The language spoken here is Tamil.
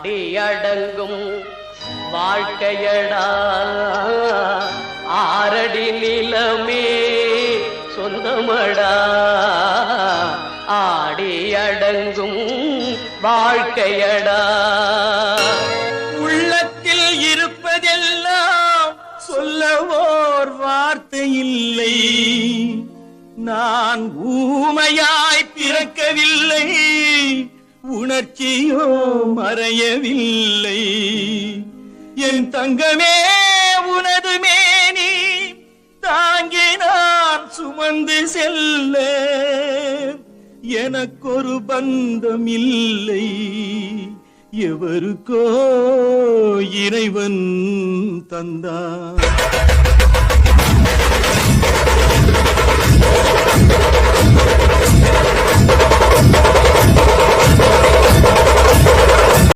ஆடி அடங்கும் வாழ்க்கையடா ஆரடி நிலமே சொந்தமடா ஆடி அடங்கும் வாழ்க்கையடா உள்ளத்தில் இருப்பதெல்லாம் சொல்லவோர் வார்த்தை இல்லை நான் ஊமையாய் பிறக்கவில்லை உணர்ச்சியோ மறையவில்லை என் தங்கமே உனது மேனி தாங்கி நான் சுமந்து செல்ல எனக்கொரு பந்தம் இல்லை எவருக்கோ இறைவன் தந்தான்